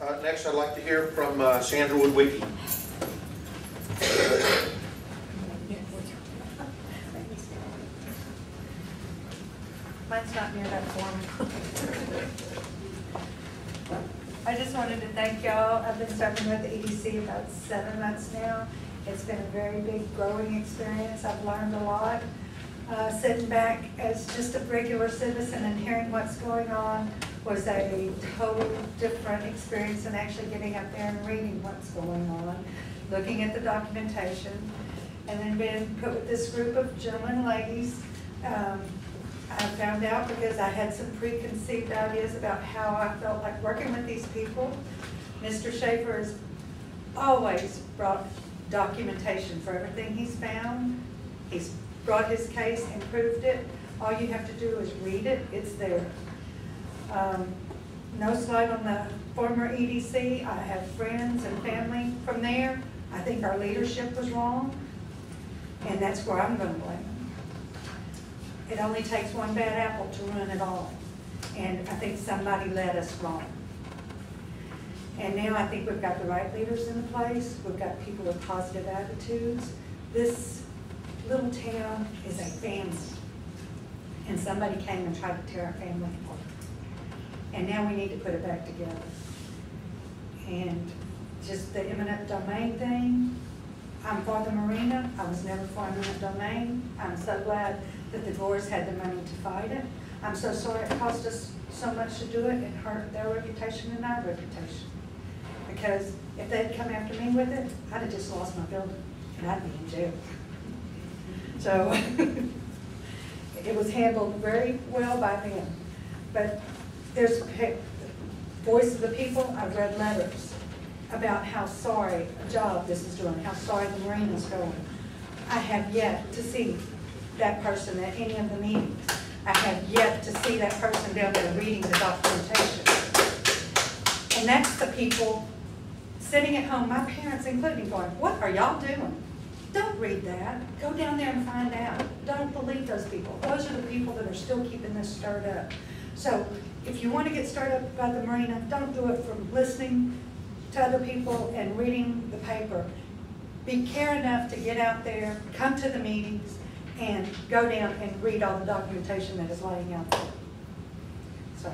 Next, I'd like to hear from Sandra Wood-Wicke. Mine's not near that form. I just wanted to thank y'all. I've been serving with the EDC about 7 months now. It's been a very big growing experience. I've learned a lot. Sitting back as just a regular citizen and hearing what's going on was a total different experience than actually getting up there and reading what's going on, looking at the documentation, and then being put with this group of gentlemen, ladies. I found out because I had some preconceived ideas about how I felt like working with these people. Mr. Schaefer has always brought documentation for everything he's found. He's brought his case and proved it. All you have to do is read it. It's there. No slight on the former EDC. I have friends and family from there. I think our leadership was wrong, and that's where I'm going to blame them. It only takes one bad apple to ruin it all, and I think somebody led us wrong. And now I think we've got the right leaders in place. We've got people with positive attitudes. This little town is a family, and somebody came and tried to tear our family apart. And now we need to put it back together. And just the eminent domain thing, I'm for the marina. I was never for eminent domain. I'm so glad that the Gores had the money to fight it. I'm so sorry it cost us so much to do it. It hurt their reputation and our reputation. Because if they'd come after me with it, I'd have just lost my building and I'd be in jail. So it was handled very well by them. But there's voice of the people. I've read letters about how sorry a job this is doing, how sorry the marina's going. I have yet to see that person at any of the meetings. I have yet to see that person down there reading the documentation. And that's the people sitting at home, my parents including, going, what are y'all doing? Don't read that. Go down there and find out. Don't believe those people. Those are the people that are still keeping this stirred up. So if you want to get stirred up about the marina, don't do it from listening to other people and reading the paper. Be care enough to get out there, come to the meetings, and go down and read all the documentation that is laying out there. So,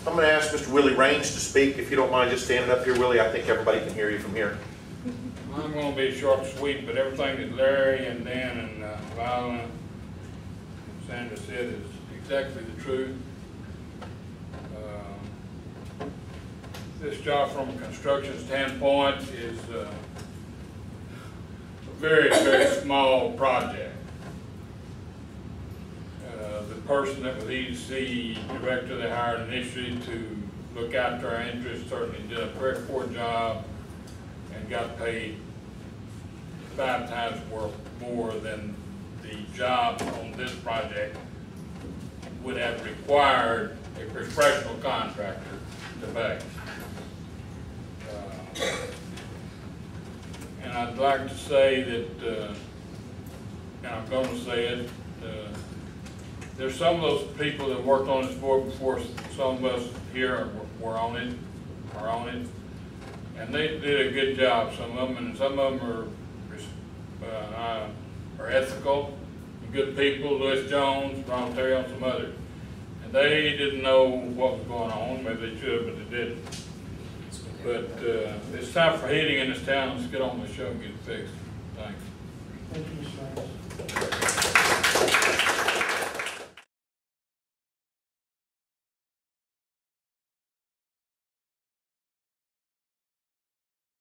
I'm going to ask Mr. Willie Raines to speak. If you don't mind just standing up here, Willie, I think everybody can hear you from here. I'm going to be short and sweet, but everything that Larry and Dan and Viola and Sandra said is exactly the truth. This job from a construction standpoint is a very, very small project. The person that was EDC director they hired initially to look after our interests certainly did a very poor job and got paid 5 times more than the job on this project would have required a professional contractor to pay. And I'd like to say that, and I'm going to say it, there's some of those people that worked on this board before some of us here were on it, and they did a good job, some of them, and some of them are ethical, good people, Lewis Jones, Ron Terry, and some others. And they didn't know what was going on, maybe they should, but they didn't. But it's time for heating in this town. Let's get on the show and get it fixed. Thanks. Thank you, Mr. Raines.